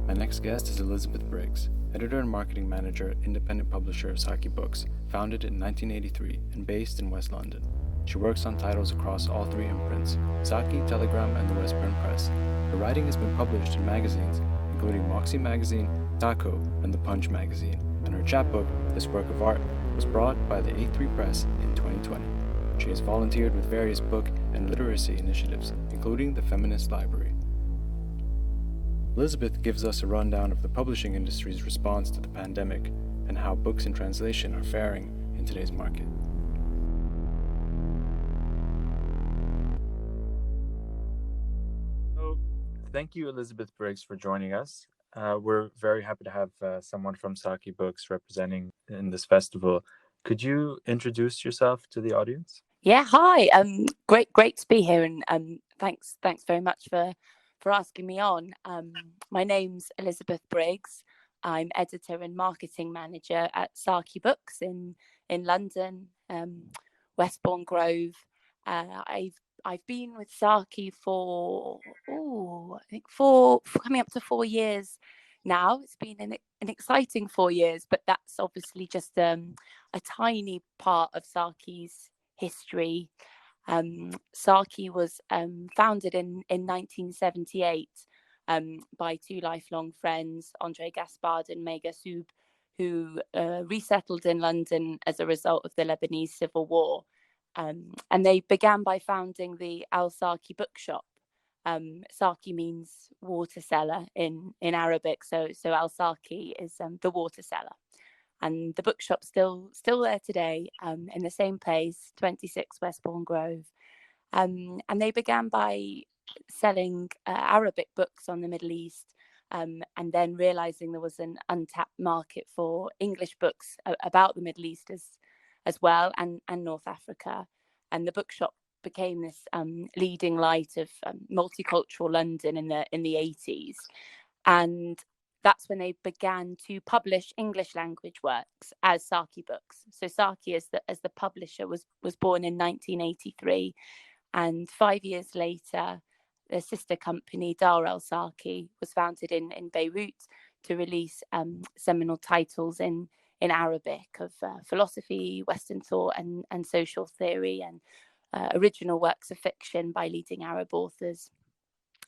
My next guest is Elizabeth Briggs, editor and marketing manager at independent publisher Saqi Books, founded in 1983 and based in West London. She works on titles across all three imprints, Saqi, Telegram, and the Westburn Press. Her writing has been published in magazines, including Moxie Magazine, Taco, and The Punch Magazine, and her chapbook, This Work of Art, was brought by the A3 Press in 2020. She has volunteered with various book and literacy initiatives, including the Feminist Library. Elizabeth gives us a rundown of the publishing industry's response to the pandemic and how books in translation are faring in today's market. So, thank you, Elizabeth Briggs, for joining us. We're very happy to have someone from Saqi Books representing in this festival. Could you introduce yourself to the audience? Yeah, hi. Great to be here, and thanks very much for asking me on. My name's Elizabeth Briggs. I'm editor and marketing manager at Saqi Books in London, Westbourne Grove. I've been with Saqi for I think coming up to 4 years now. It's been an exciting 4 years, but that's obviously just a tiny part of Saqi's history. Saqi was founded in 1978 by two lifelong friends, Andre Gaspard and Mega Soub, who resettled in London as a result of the Lebanese civil war. And they began by founding the Al Saqi bookshop. Saqi means water cellar in Arabic, so Al Saqi is the water cellar. And the bookshop's still there today, in the same place, 26 Westbourne Grove. And they began by selling Arabic books on the Middle East, and then realizing there was an untapped market for English books about the Middle East as well, and North Africa. And the bookshop became this leading light of multicultural London in the 80s. And that's when they began to publish English language works as Saqi Books. So Saqi as the publisher was born in 1983, and 5 years later, the sister company Dar El Saqi was founded in Beirut to release seminal titles in Arabic of philosophy, Western thought, and social theory, and original works of fiction by leading Arab authors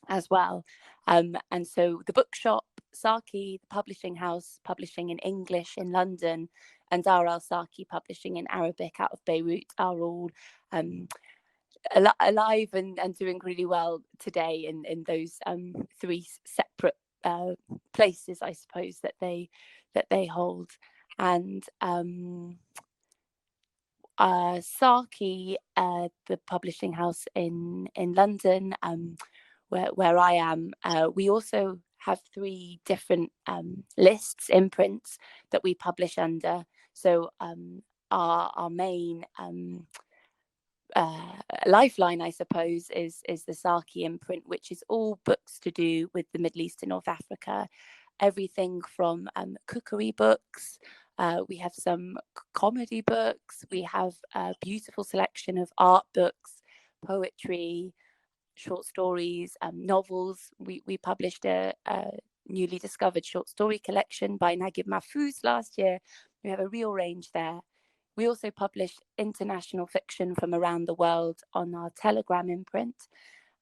as well. And so the bookshop, Saqi, the publishing house, publishing in English in London, and Dar El Saqi publishing in Arabic out of Beirut are all alive and doing really well today in those three separate places, I suppose, that they hold. And Saqi, the publishing house in London, where I am, we also have three different lists, imprints that we publish under. So our main lifeline, I suppose, is the Saqi imprint, which is all books to do with the Middle East and North Africa. Everything from cookery books. We have some comedy books. We have a beautiful selection of art books, poetry, short stories, novels. We published a newly discovered short story collection by Naguib Mahfouz last year. We have a real range there. We also publish international fiction from around the world on our Telegram imprint.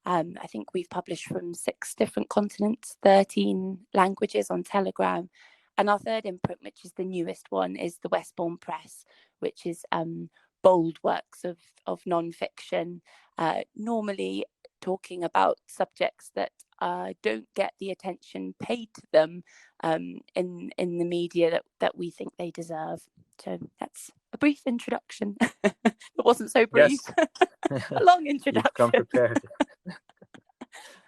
I think we've published from 6 different continents, 13 languages on Telegram. And our third imprint, which is the newest one, is the Westbourne Press, which is bold works of non-fiction, normally talking about subjects that don't get the attention paid to them in the media that we think they deserve. So that's a brief introduction. It wasn't so brief. Yes. A long introduction. You've come prepared.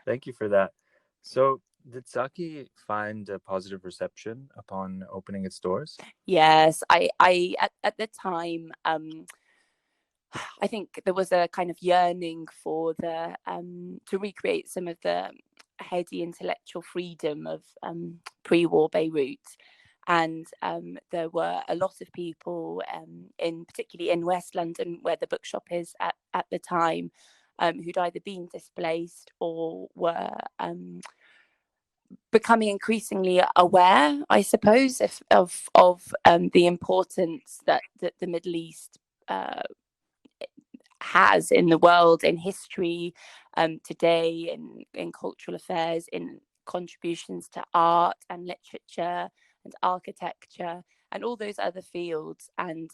Thank you for that. So, did Saqi find a positive reception upon opening its doors? Yes, I at the time, I think there was a kind of yearning for the to recreate some of the heady intellectual freedom of pre-war Beirut. And there were a lot of people, particularly in West London, where the bookshop is at the time, who'd either been displaced or were becoming increasingly aware, I suppose, of the importance that the Middle East has in the world, in history, today, in cultural affairs, in contributions to art and literature and architecture and all those other fields. And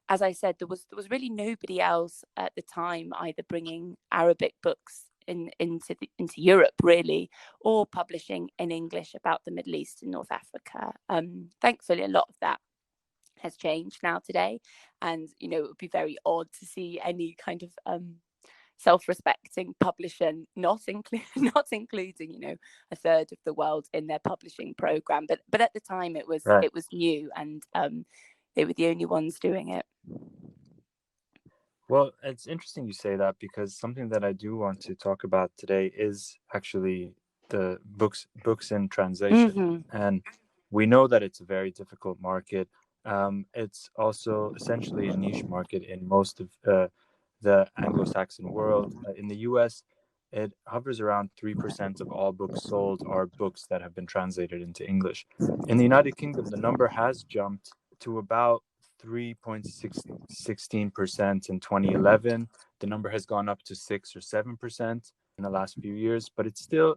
as I said, there was really nobody else at the time either bringing Arabic books into Europe, really, or publishing in English about the Middle East and North Africa. Thankfully, a lot of that has changed now today, and it would be very odd to see any kind of self-respecting publisher not including a third of the world in their publishing program. But at the time it was new, and they were the only ones doing it. Well, it's interesting you say that, because something that I do want to talk about today is actually the books in translation. Mm-hmm. And we know that it's a very difficult market. It's also essentially a niche market in most of the Anglo-Saxon world. In the US, it hovers around 3% of all books sold are books that have been translated into English. In the United Kingdom, the number has jumped to about 3.16% in 2011. The number has gone up to 6 or 7% in the last few years, but it's still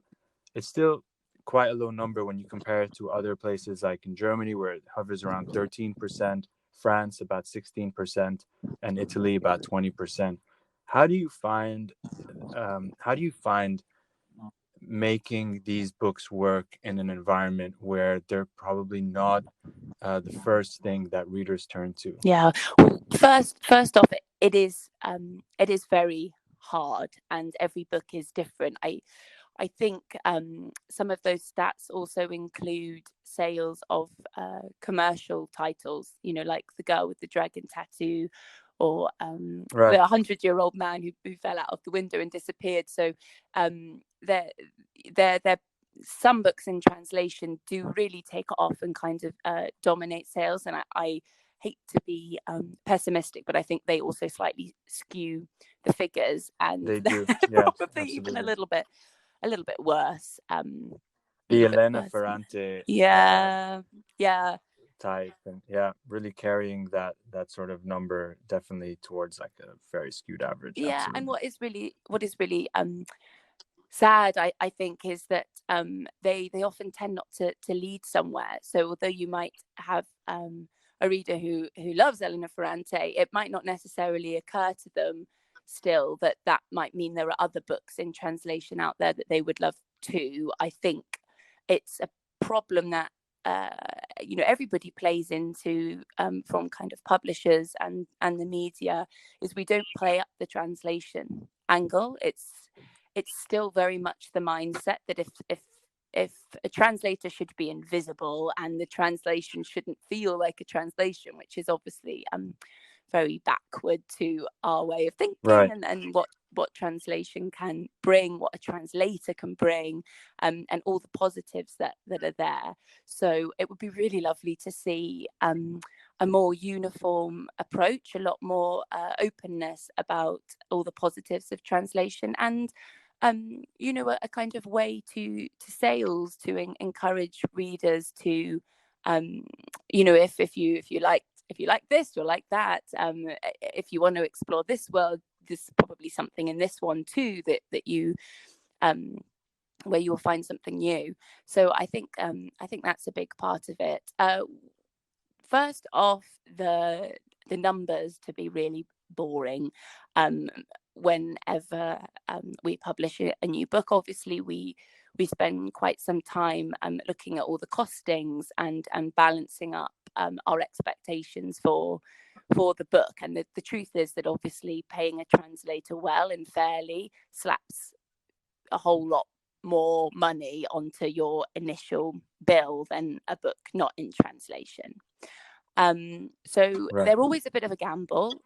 quite a low number when you compare it to other places like in Germany, where it hovers around 13%, France about 16%, and Italy about 20%. How do you find making these books work in an environment where they're probably not the first thing that readers turn to? Yeah. Well, first off, it is very hard, and every book is different. I think some of those stats also include sales of commercial titles, like The Girl with the Dragon Tattoo, or The 100-Year-Old Man who fell out of the window and disappeared. So they're some books in translation do really take off and kind of dominate sales. And I hate to be pessimistic, but I think they also slightly skew the figures, and they do, probably absolutely. even a little bit worse. The Elena Ferrante type, and really carrying that sort of number definitely towards like a very skewed average. Yeah. Absolutely. And what is really sad, I think, is that they often tend not to lead somewhere. So although you might have a reader who loves Elena Ferrante, it might not necessarily occur to them still that might mean there are other books in translation out there that they would love too. I think it's a problem that everybody plays into, from kind of publishers and the media, is we don't play up the translation angle. It's still very much the mindset that if a translator should be invisible and the translation shouldn't feel like a translation, which is obviously very backward to our way of thinking, and what translation can bring, what a translator can bring, and all the positives that are there. So it would be really lovely to see a more uniform approach, a lot more openness about all the positives of translation, and a kind of way to sales, to encourage readers to if you like this, you'll like that. If you want to explore this world, there's probably something in this one too that you where you will find something new. So I think that's a big part of it. First off, the numbers, to be really boring. Whenever we publish a new book, obviously we spend quite some time looking at all the costings and balancing up our expectations for the book. And the truth is that obviously paying a translator well and fairly slaps a whole lot more money onto your initial bill than a book not in translation. So they're always a bit of a gamble.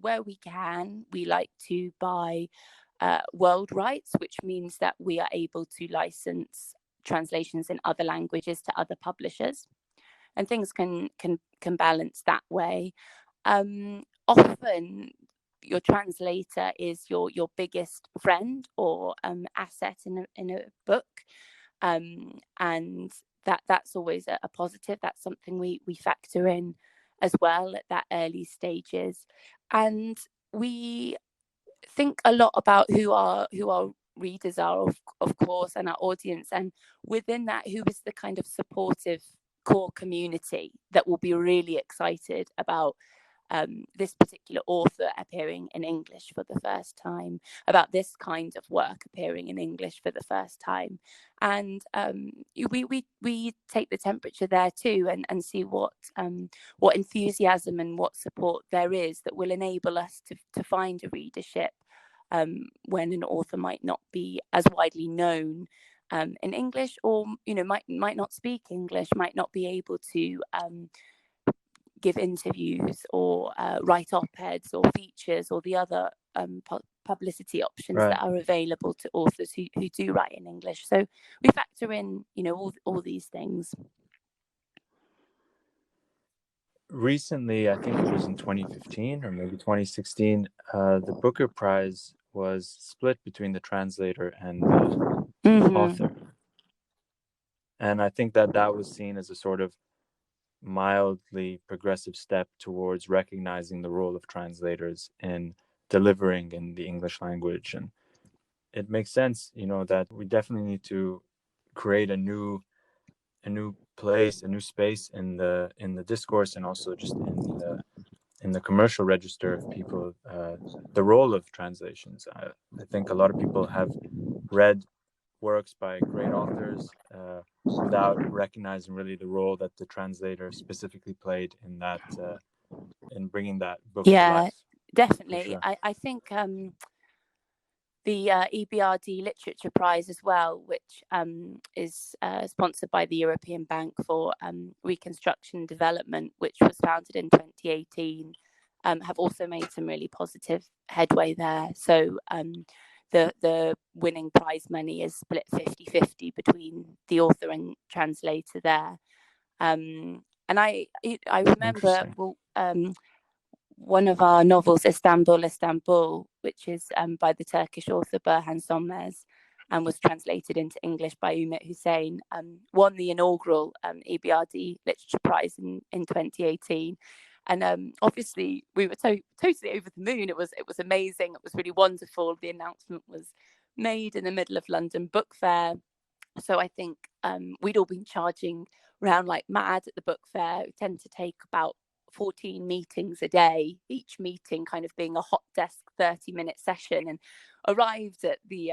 Where we can, we like to buy world rights, which means that we are able to license translations in other languages to other publishers, and things can balance that way. Often your translator is your biggest friend or asset in a book. and that's always a positive. That's something we factor in as well at that early stages. And we think a lot about who our readers are, of course, and our audience, and within that, who is the kind of supportive core community that will be really excited about this particular author appearing in English for the first time, about this kind of work appearing in English for the first time. And we take the temperature there too, and see what enthusiasm and what support there is that will enable us to find a readership when an author might not be as widely known in English, or might not speak English, might not be able to give interviews or write op-eds or features or the other publicity options Right. that are available to authors who do write in English. So we factor in, all these things. Recently, I think it was in 2015 or maybe 2016, the Booker Prize was split between the translator and the author. And I think that was seen as a sort of mildly progressive step towards recognizing the role of translators in delivering in the English language. And it makes sense, that we definitely need to create a new place, a new space in the discourse, and also just in the commercial register of people, the role of translations. I think a lot of people have read works by great authors without recognizing really the role that the translator specifically played in that, in bringing that book to life. Definitely. Sure. I think the EBRD Literature Prize as well, which is sponsored by the European Bank for Reconstruction and Development, which was founded in 2018, have also made some really positive headway there. So the winning prize money is split 50-50 between the author and translator there. And I remember, one of our novels, Istanbul, which is by the Turkish author Burhan Sönmez, and was translated into English by Ümit Hüseyin, won the inaugural EBRD Literature Prize in 2018. And obviously we were totally over the moon. It was amazing. It was really wonderful. The announcement was made in the middle of London Book Fair. So I think we'd all been charging around like mad at the book fair. We tend to take about 14 meetings a day, each meeting kind of being a hot desk 30-minute session, and arrived at the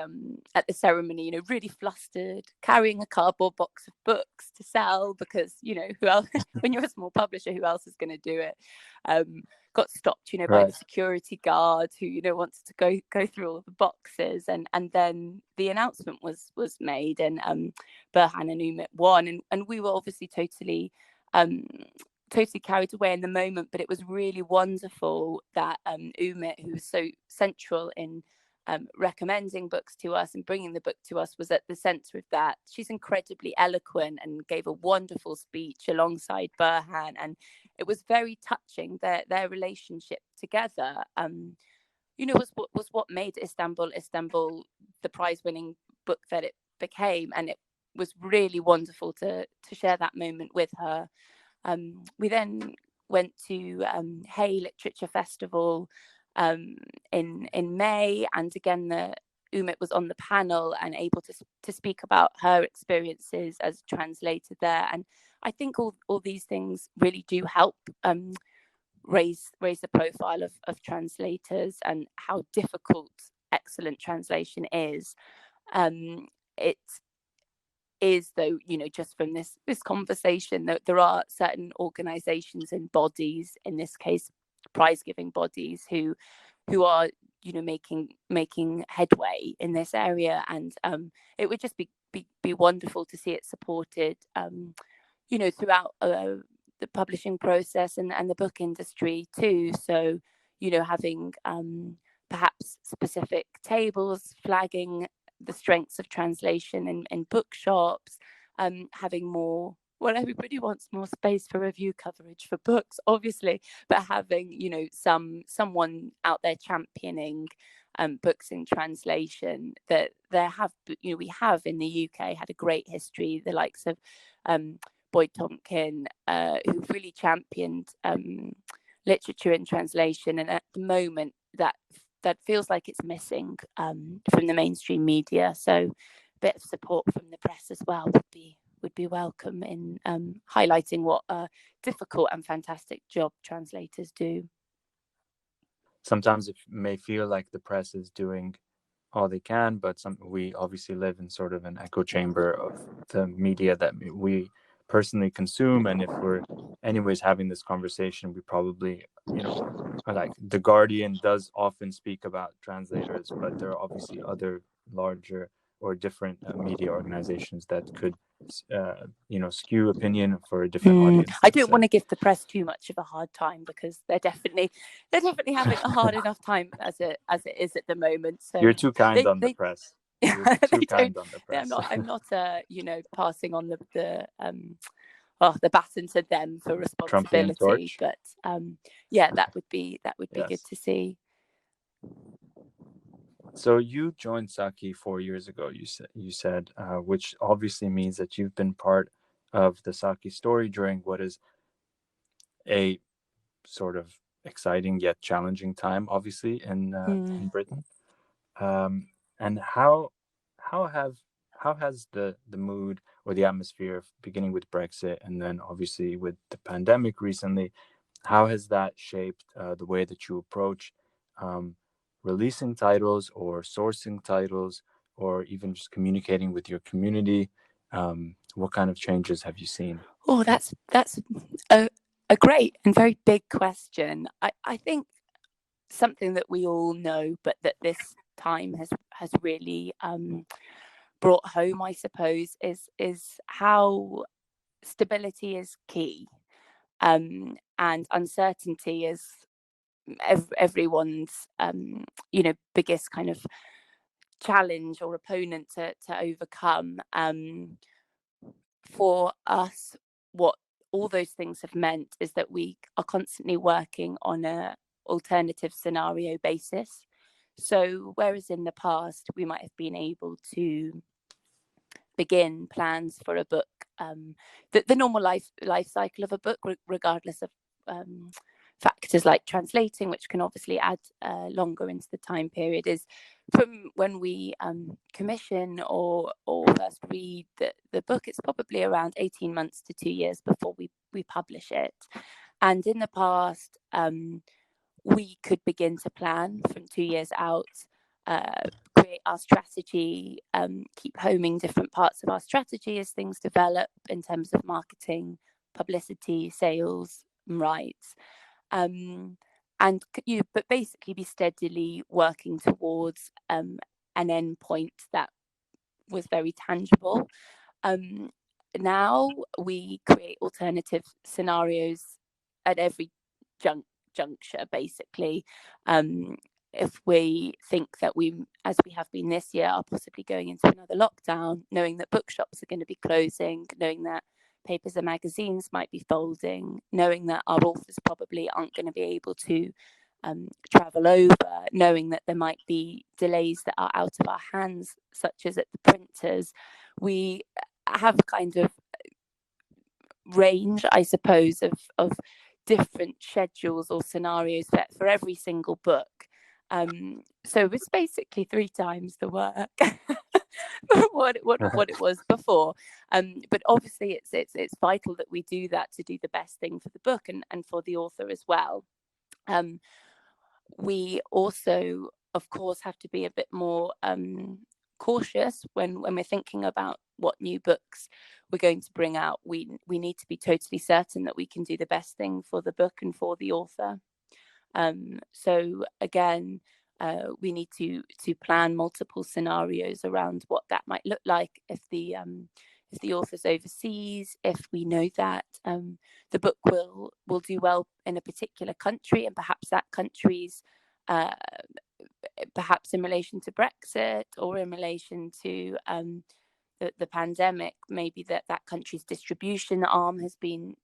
ceremony, really flustered, carrying a cardboard box of books to sell, because who else when you're a small publisher, who else is going to do it? Got stopped, by the security guard who wanted to go through all the boxes, and then the announcement was made, and Burhan and Ümit won, and we were obviously totally carried away in the moment. But it was really wonderful that Ümit, who was so central in recommending books to us and bringing the book to us, was at the center of that. She's incredibly eloquent and gave a wonderful speech alongside Burhan, and it was very touching. Their relationship together was what made Istanbul the prize-winning book that it became, and it was really wonderful to share that moment with her. We then went to Hay Literature Festival in May, and again Ümit was on the panel and able to speak about her experiences as a translator there. And I think all these things really do help raise the profile of translators and how difficult excellent translation is. It is, though, just from this conversation, that there are certain organizations and bodies, in this case prize giving bodies, who are making headway in this area, and it would just be wonderful to see it supported throughout the publishing process and the book industry too. So having perhaps specific tables flagging the strengths of translation in bookshops, having more, well, everybody wants more space for review coverage for books, obviously, but having someone out there championing books in translation. That we have in the UK had a great history. The likes of Boyd Tonkin, who've really championed literature in translation, and at the moment that feels like it's missing from the mainstream media. So a bit of support from the press as well would be welcome in highlighting what a difficult and fantastic job translators do. Sometimes it may feel like the press is doing all they can, but we obviously live in sort of an echo chamber of the media that we personally consume. And if we're anyways having this conversation, we probably, like The Guardian does often speak about translators, but there are obviously other larger or different media organizations that could skew opinion for a different audience. I don't want to give the press too much of a hard time, because they're definitely having a hard enough time as it is at the moment. So you're too kind on the press. You're too kind on the press. I'm not passing on the baton to them for responsibility, but that would be Yes. good to see. So you joined Saqi 4 years ago, you said, which obviously means that you've been part of the Saqi story during what is a sort of exciting yet challenging time, obviously, in Britain. And how has the mood or the atmosphere, beginning with Brexit and then obviously with the pandemic recently, how has that shaped the way that you approach releasing titles or sourcing titles, or even just communicating with your community? What kind of changes have you seen? Oh, that's a great and very big question. I think something that we all know, but that this time has really brought home, I suppose, is how stability is key, and uncertainty is everyone's biggest kind of challenge or opponent to overcome. For us, what all those things have meant is that we are constantly working on a alternative scenario basis. So whereas in the past we might have been able to begin plans for a book, the normal life cycle of a book, regardless of factors like translating, which can obviously add longer into the time period, is from when we commission or first read the book, it's probably around 18 months to 2 years before we publish it. And in the past, we could begin to plan from 2 years out, create our strategy, keep homing different parts of our strategy as things develop in terms of marketing, publicity, sales, and rights. But basically be steadily working towards an end point that was very tangible. Now we create alternative scenarios at every juncture, basically. If we think that we, as we have been this year, are possibly going into another lockdown, knowing that bookshops are going to be closing, knowing that papers and magazines might be folding, knowing that our authors probably aren't going to be able to travel over, knowing that there might be delays that are out of our hands, such as at the printers, we have a kind of range, I suppose, of different schedules or scenarios for every single book. So it's basically 3 times the work what it was before. But obviously it's vital that we do that to do the best thing for the book and for the author as well. We also, of course, have to be a bit more cautious when we're thinking about what new books we're going to bring out. We need to be totally certain that we can do the best thing for the book and for the author. So again, we need to plan multiple scenarios around what that might look like if the author's overseas, if we know that the book will do well in a particular country, and perhaps that country's perhaps in relation to Brexit or in relation to the pandemic, maybe that country's distribution arm has been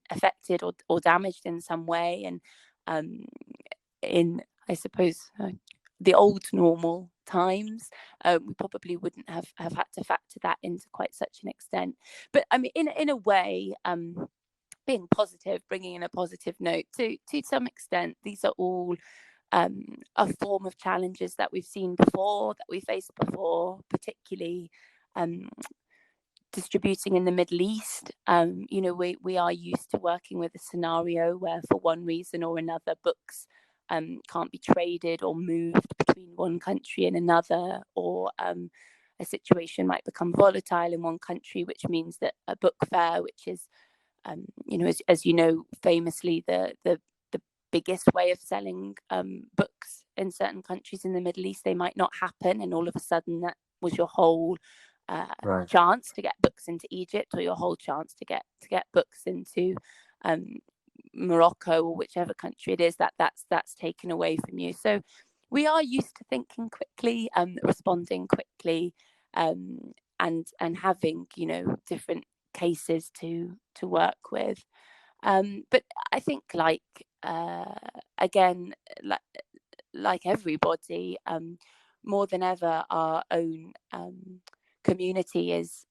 affected or damaged in some way. And in, I suppose, the old normal times, we probably wouldn't have had to factor that into quite such an extent. But I mean, in a way, being positive, bringing in a positive note to some extent, these are all a form of challenges that we've seen before, that we faced before, particularly distributing in the Middle East. We are used to working with a scenario where, for one reason or another, books can't be traded or moved between one country and another, or a situation might become volatile in one country, which means that a book fair, which is as you know, famously the biggest way of selling books in certain countries in the Middle East, they might not happen, and all of a sudden that was your whole chance to get books into Egypt, or your whole chance to get books into Morocco or whichever country it is that's taken away from you. So we are used to thinking quickly, responding quickly, and having different cases to work with. But I think, again, like everybody, more than ever, our own community is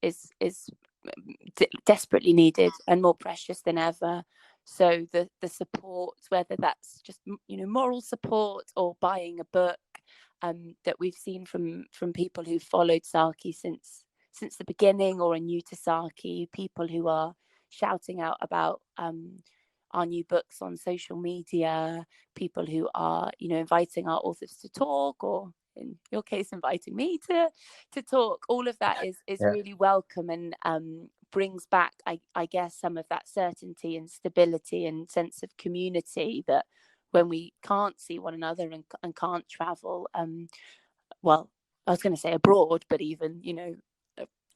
desperately needed and more precious than ever. So the support, whether that's just moral support or buying a book, that we've seen from people who followed Saqi since the beginning or are new to Saqi, people who are shouting out about our new books on social media, people who are inviting our authors to talk, or in your case inviting me to talk. All of that is really welcome, and brings back I guess some of that certainty and stability and sense of community that when we can't see one another and can't travel, well, I was going to say abroad, but even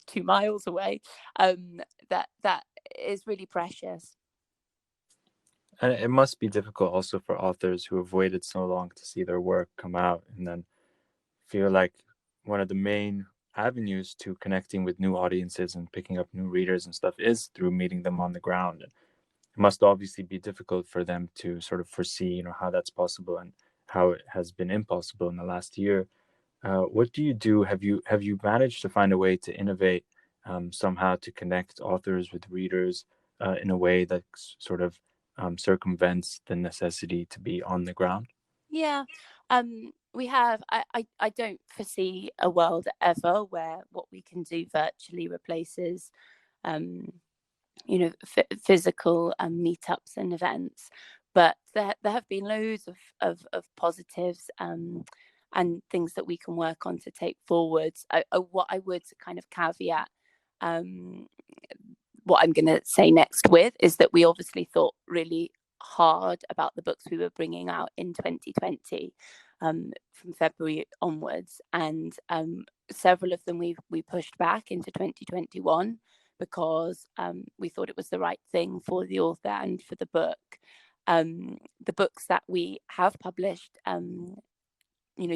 2 miles away, that is really precious. And it must be difficult also for authors who have waited so long to see their work come out, and then feel like one of the main avenues to connecting with new audiences and picking up new readers and stuff is through meeting them on the ground. And it must obviously be difficult for them to sort of foresee, how that's possible and how it has been impossible in the last year. What do you do? Have you managed to find a way to innovate somehow to connect authors with readers in a way that sort of circumvents the necessity to be on the ground? Yeah, we have. I don't foresee a world ever where what we can do virtually replaces physical meetups and events, but there have been loads of positives and things that we can work on to take forwards. What I would kind of caveat what I'm going to say next with is that we obviously thought really hard about the books we were bringing out in 2020 from February onwards, and several of them we pushed back into 2021 because we thought it was the right thing for the author and for the book. The books that we have published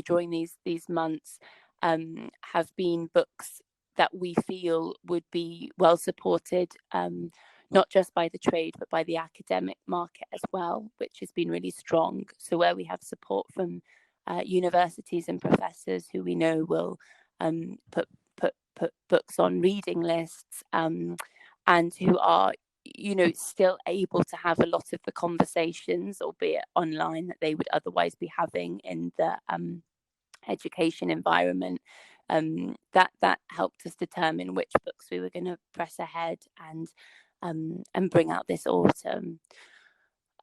during these months have been books that we feel would be well supported, not just by the trade, but by the academic market as well, which has been really strong. So where we have support from universities and professors who we know will put books on reading lists, and who are still able to have a lot of the conversations, albeit online, that they would otherwise be having in the education environment. That helped us determine which books we were going to press ahead and bring out this autumn.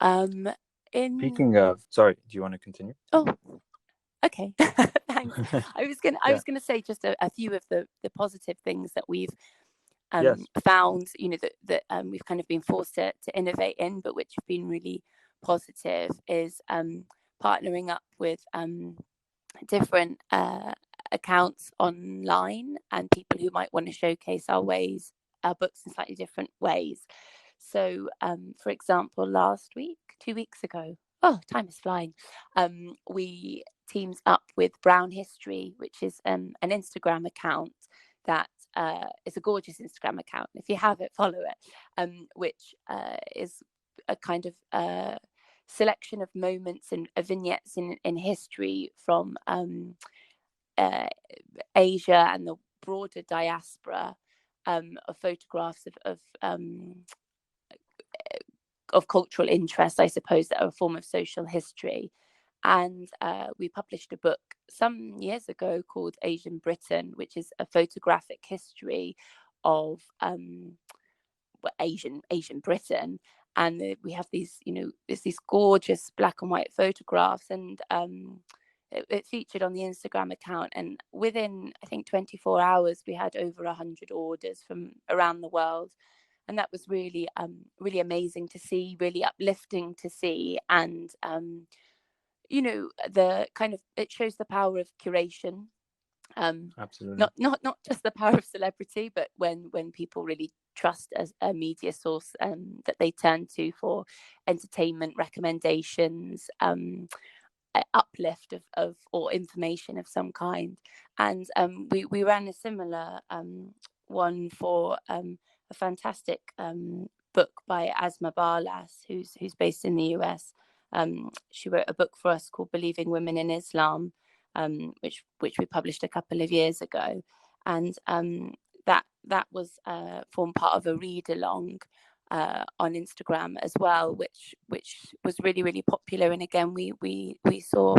Speaking of, sorry, do you want to continue? Oh, okay. Thanks. I was gonna say just a few of the positive things that we've found, that we've kind of been forced to innovate in, but which have been really positive, is partnering up with different accounts online and people who might want to showcase our books in slightly different ways. So for example, 2 weeks ago, time is flying, we teamed up with Brown History, which is an Instagram account that is a gorgeous Instagram account. If you have it, follow it, which is a kind of selection of moments and vignettes in history from Asia and the broader diaspora, of photographs of cultural interest, I suppose, that are a form of social history. And we published a book some years ago called Asian Britain, which is a photographic history of Asian Britain. And we have these, there's these gorgeous black and white photographs, and it featured on the Instagram account. And within, I think, 24 hours, we had over 100 orders from around the world. And that was really, really amazing to see, really uplifting to see. And, the kind of, it shows the power of curation. Absolutely. Not just the power of celebrity, but when people really trust a media source that they turn to for entertainment recommendations, uplift of or information of some kind. And we ran a similar one for a fantastic book by Asma Barlas, who's based in the US. She wrote a book for us called Believing Women in Islam, which we published a couple of years ago. And that was formed part of a read along on Instagram as well, which was really, really popular. And again, we saw,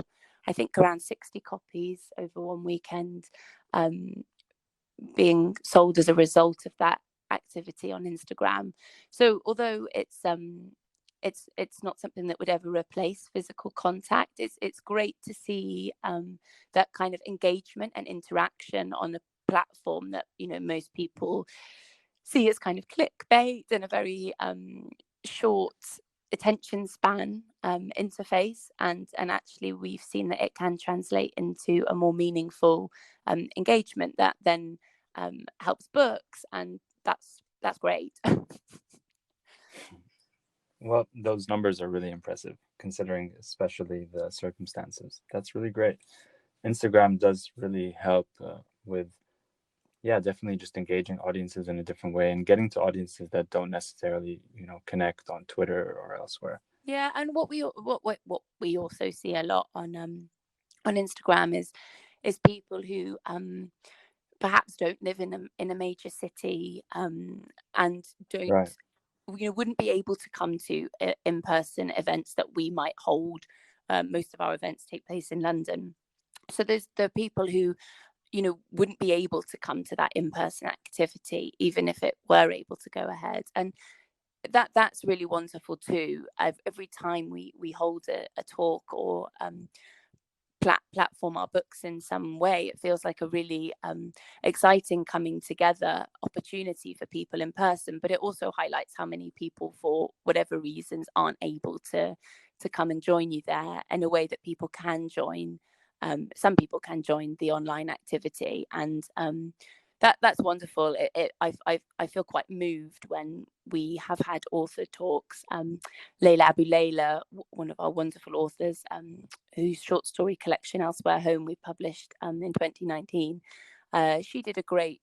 I think, around 60 copies over one weekend being sold as a result of that activity on Instagram. So although it's not something that would ever replace physical contact, it's great to see that kind of engagement and interaction on a platform that most people see as kind of clickbait and a very short attention span interface, and actually we've seen that it can translate into a more meaningful engagement that then helps books, and that's great. Well, those numbers are really impressive, considering especially the circumstances. That's really great. Instagram does really help with, definitely just engaging audiences in a different way and getting to audiences that don't necessarily, connect on Twitter or elsewhere. Yeah, and what we also see a lot on Instagram is people who perhaps don't live in a major city and don't. Right. Wouldn't be able to come to in-person events that we might hold. Most of our events take place in London, so there are people who wouldn't be able to come to that in-person activity even if it were able to go ahead. And that's really wonderful too. Every time we hold a talk or platform our books in some way, it feels like a really exciting coming together opportunity for people in person, but it also highlights how many people, for whatever reasons, aren't able to come and join you there in a way that people can join. Some people can join the online activity, and that's wonderful. I feel quite moved when we have had author talks. Layla Abu Layla, one of our wonderful authors, whose short story collection Elsewhere Home we published in 2019. She did a great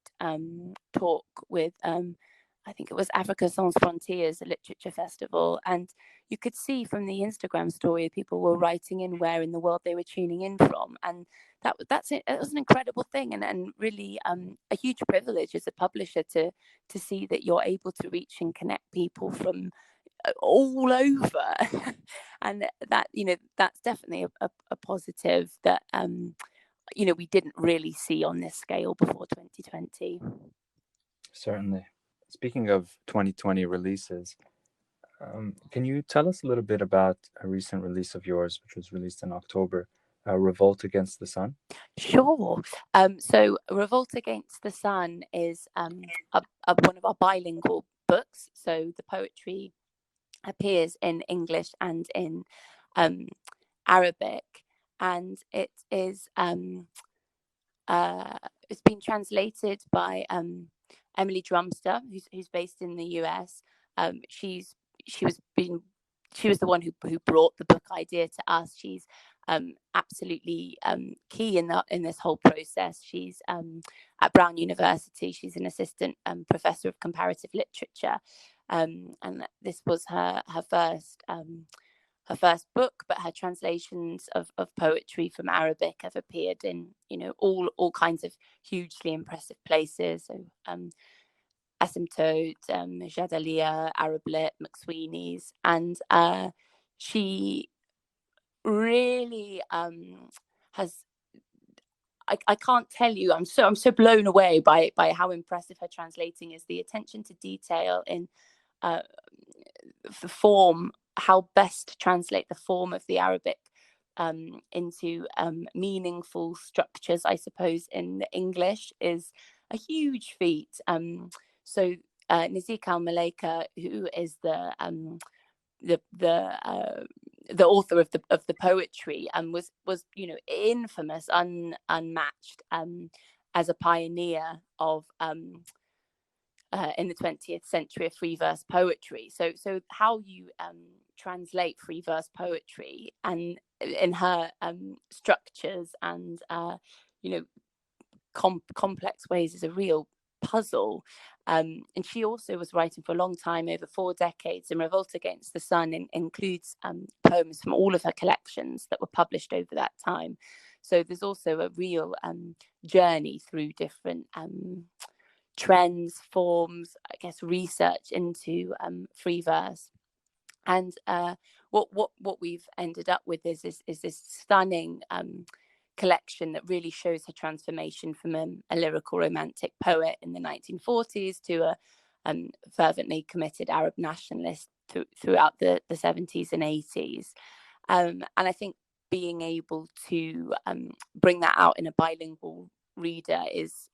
talk with, I think it was Africa Sans Frontiers, a literature festival, and you could see from the Instagram story people were writing in where in the world they were tuning in from, and that's it. It was an incredible thing, and really a huge privilege as a publisher to see that you're able to reach and connect people from all over. And that that's definitely a positive that we didn't really see on this scale before 2020. Certainly. Speaking of 2020 releases, can you tell us a little bit about a recent release of yours, which was released in October, Revolt Against the Sun? Sure. So Revolt Against the Sun is one of our bilingual books. So the poetry appears in English and in Arabic, and it is it's been translated by Emily Drumster, who's based in the US. She was the one who brought the book idea to us. She's absolutely key in this whole process. She's at Brown University. She's an assistant professor of comparative literature, and this was her first her first book, but her translations of poetry from Arabic have appeared in, all kinds of hugely impressive places. So Asymptote, Jadalia, Arablit, McSweeney's, and she really has. I can't tell you. I'm so blown away by how impressive her translating is. The attention to detail in the form, how best to translate the form of the Arabic into meaningful structures, I suppose, in the English is a huge feat. So Nazik al-Malaika, who is the author of the poetry, and was infamous, unmatched as a pioneer of in the 20th century of free verse poetry. So how you translate free verse poetry and in her structures and complex ways is a real puzzle. And she also was writing for a long time, over 4 decades, and Revolt Against the Sun includes poems from all of her collections that were published over that time. So there's also a real journey through different trends, forms, I guess, research into free verse. And what we've ended up with is this stunning collection that really shows her transformation from a lyrical romantic poet in the 1940s to a fervently committed Arab nationalist throughout the 70s and 80s. And I think being able to bring that out in a bilingual reader is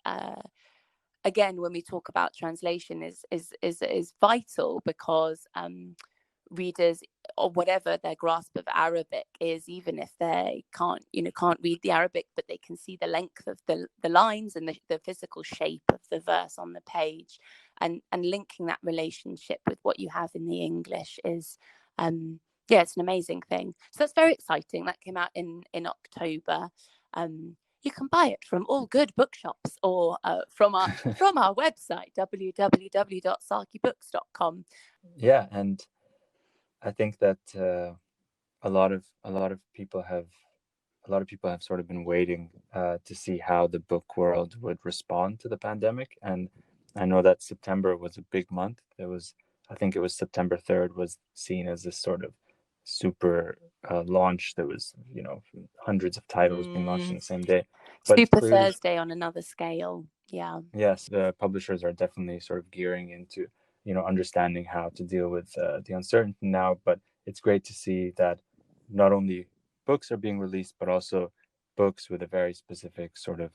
again, when we talk about translation, is vital, because readers, or whatever their grasp of Arabic is, even if they can't read the Arabic, but they can see the length of the lines and the physical shape of the verse on the page, and linking that relationship with what you have in the English is it's an amazing thing. So that's very exciting. That came out in October. You can buy it from all good bookshops, or from our website, www.saqibooks.com. Yeah, and I think that a lot of people have sort of been waiting to see how the book world would respond to the pandemic. And I know that September was a big month. I think it was September 3rd was seen as this sort of super launch. There was, hundreds of titles being launched on the same day. But Super clearly, Thursday on another scale. Yeah. Yes, the publishers are definitely sort of gearing into, understanding how to deal with the uncertainty now. But it's great to see that not only books are being released, but also books with a very specific sort of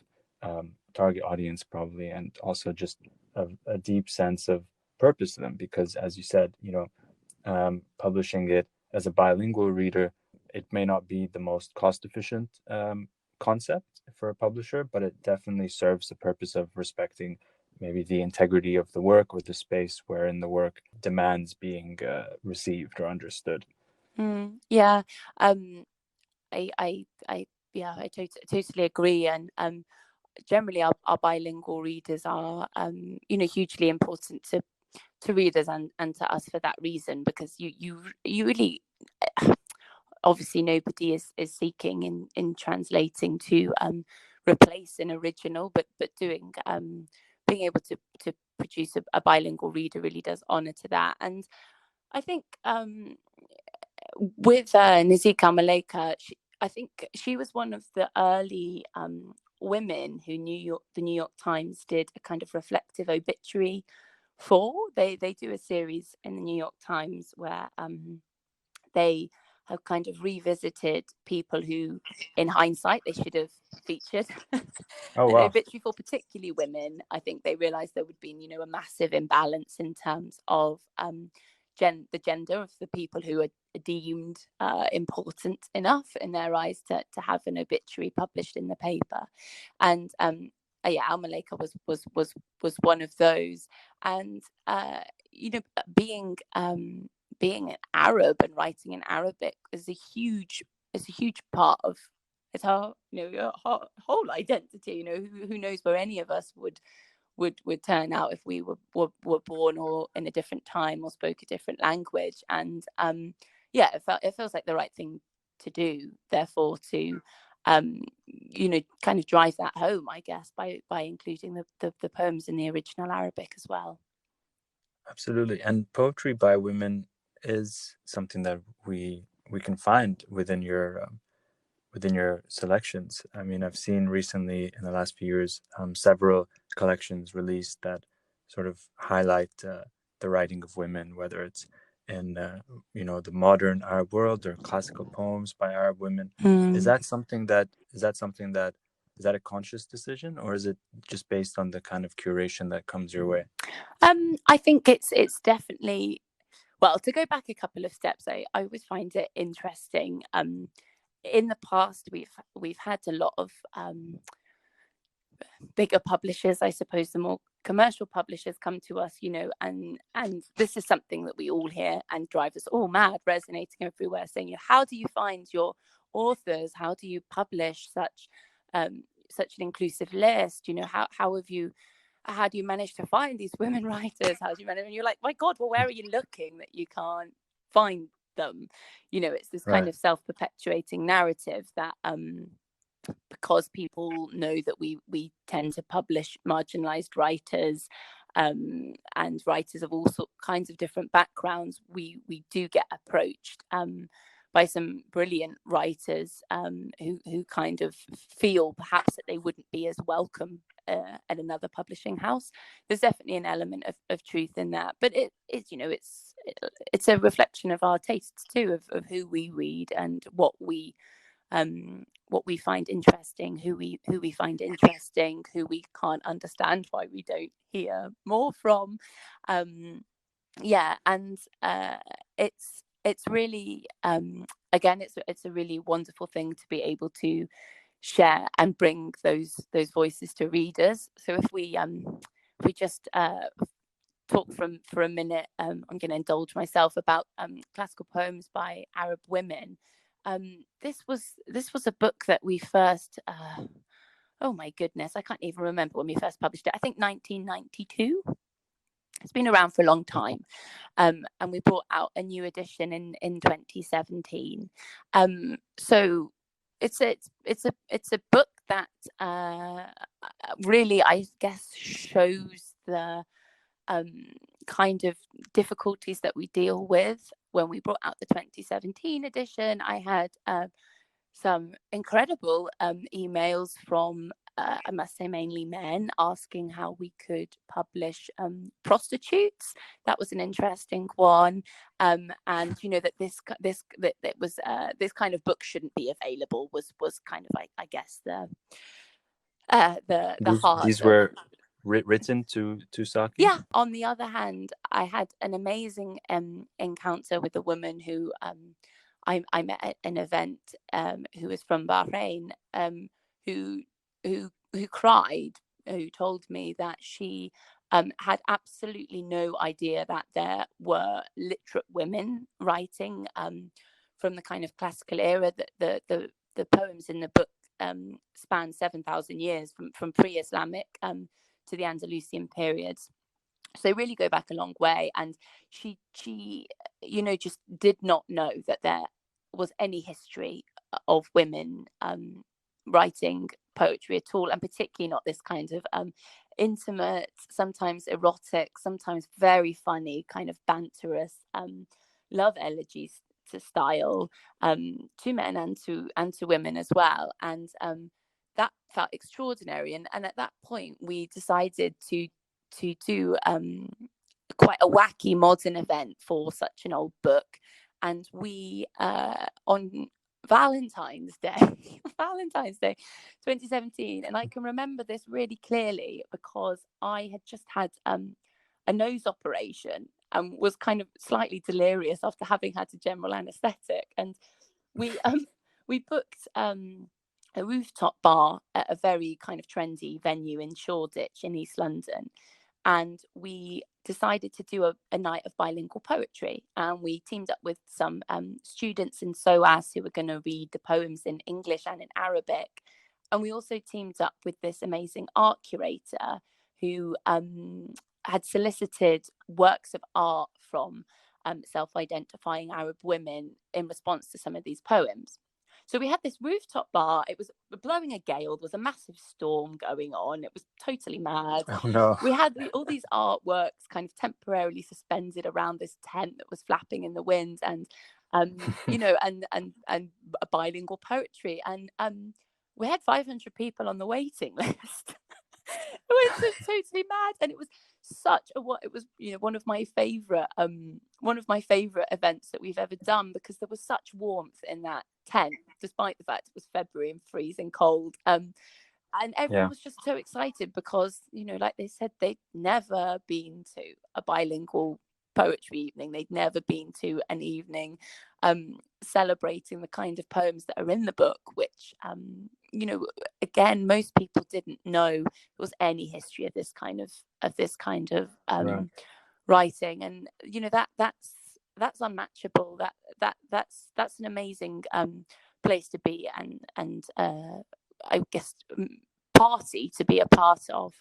target audience, probably, and also just a deep sense of purpose to them. Because, as you said, publishing it as a bilingual reader, it may not be the most cost efficient concept for a publisher, but it definitely serves the purpose of respecting maybe the integrity of the work, or the space wherein the work demands being received or understood. Yeah. I totally agree. And generally our bilingual readers are hugely important to readers and to us for that reason, because you really, obviously nobody is seeking in translating to replace an original, but doing being able to produce a bilingual reader really does honor to that. And I think with Nazik al-Malaika, I think she was one of the early women who the New York Times did a kind of reflective obituary for. They do a series in the New York Times where they have kind of revisited people who, in hindsight, they should have featured Oh, an wow. obituary for, particularly women. I think they realized there would be, a massive imbalance in terms of the gender of the people who are deemed important enough in their eyes to have an obituary published in the paper. And al-Malaika was one of those. And being an Arab and writing in Arabic is a huge part of it's our our whole identity. Who knows where any of us would turn out if we were born or in a different time or spoke a different language. And yeah, it feels like the right thing to do, therefore to kind of drive that home, I guess, by including the poems in the original Arabic as well. Absolutely. And poetry by women is something that we can find within your selections. I mean, I've seen recently in the last few years several collections released that sort of highlight the writing of women, whether it's in the modern Arab world or classical poems by Arab women. Is that something that is that a conscious decision, or is it just based on the kind of curation that comes your way? I think it's definitely, well, to go back a couple of steps, I always find it interesting. In the past, we've had a lot of bigger publishers, I suppose, the more commercial publishers come to us, and this is something that we all hear and drive us all mad, resonating everywhere, saying, how do you find your authors? How do you publish such an inclusive list? How do you manage to find these women writers? How do you manage? And you're like, my God, well, where are you looking that you can't find them? It's this kind Right. of self-perpetuating narrative that because people know that we tend to publish marginalized writers and writers of all kinds of different backgrounds, we do get approached by some brilliant writers who kind of feel perhaps that they wouldn't be as welcome at another publishing house. There's definitely an element of truth in that, but it's a reflection of our tastes too, of who we read and what we find interesting, who we find interesting, who we can't understand, why we don't hear more from. And it's really again, it's a really wonderful thing to be able to share and bring those voices to readers. So if we just talk for a minute, I'm going to indulge myself about classical poems by Arab women. This was a book that we first oh my goodness, I can't even remember when we first published it. I think 1992. It's been around for a long time, and we brought out a new edition in 2017. So it's a book that really, I guess, shows the kind of difficulties that we deal with. When we brought out the 2017 edition, I had some incredible emails from I must say mainly men, asking how we could publish prostitutes. That was an interesting one, and that this kind of book shouldn't be available was kind of, I guess, the heart. These were written to Saqi? Yeah. On the other hand, I had an amazing encounter with a woman who I met at an event, who was from Bahrain, who cried, who told me that she had absolutely no idea that there were literate women writing from the kind of classical era. That the poems in the book span 7,000 years from pre-Islamic to the Andalusian periods. So they really go back a long way. And she just did not know that there was any history of women writing poetry at all, and particularly not this kind of intimate, sometimes erotic, sometimes very funny, kind of banterous love elegies to style, to men and to women as well. And that felt extraordinary. And at that point, we decided to do quite a wacky modern event for such an old book. And we on Valentine's Day 2017, and I can remember this really clearly because I had just had a nose operation and was kind of slightly delirious after having had a general anesthetic. And we booked a rooftop bar at a very kind of trendy venue in Shoreditch in East London. And we decided to do a night of bilingual poetry. And we teamed up with some students in SOAS who were going to read the poems in English and in Arabic. And we also teamed up with this amazing art curator who had solicited works of art from self-identifying Arab women in response to some of these poems. So we had this rooftop bar. It was blowing a gale. There was a massive storm going on. It was totally mad. Oh no. We had all these artworks kind of temporarily suspended around this tent that was flapping in the wind, and you know, and a bilingual poetry, and we had 500 people on the waiting list. It was just totally mad, and it was such a what it was, you know, one of my favorite events that we've ever done, because there was such warmth in that tent, despite the fact it was February and freezing cold. And everyone was just so excited because, you know, like they said, they'd never been to a bilingual poetry evening. They'd never been to an evening celebrating the kind of poems that are in the book, which you know, again, most people didn't know there was any history of this kind of Right. writing. And you know, that's unmatchable. That's an amazing place to be, and I guess party to be a part of.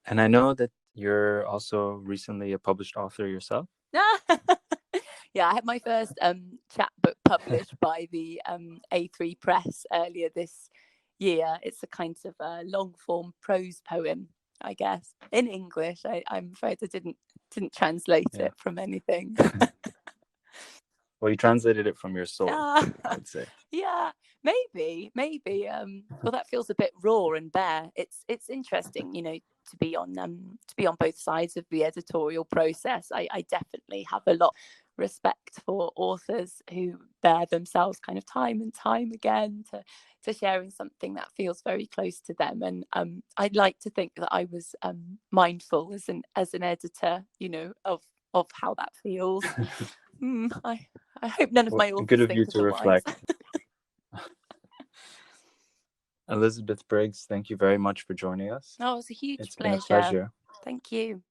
And I know that you're also recently a published author yourself. Yeah, I had my first chapbook published by the A3 Press earlier this year. It's a kind of long form prose poem, I guess, in English. I'm afraid I didn't translate it from anything. Well, you translated it from your soul, I would say. Yeah, maybe. Well, that feels a bit raw and bare. It's interesting, you know, to be on both sides of the editorial process. I definitely have a lot of respect for authors who bear themselves kind of time and time again to sharing something that feels very close to them. And I'd like to think that I was mindful as an editor, you know, of how that feels. I hope none of my authors good of think you to otherwise. reflect. Elizabeth Briggs, thank you very much for joining us. Oh, it was a huge It's pleasure. been a pleasure. Thank you.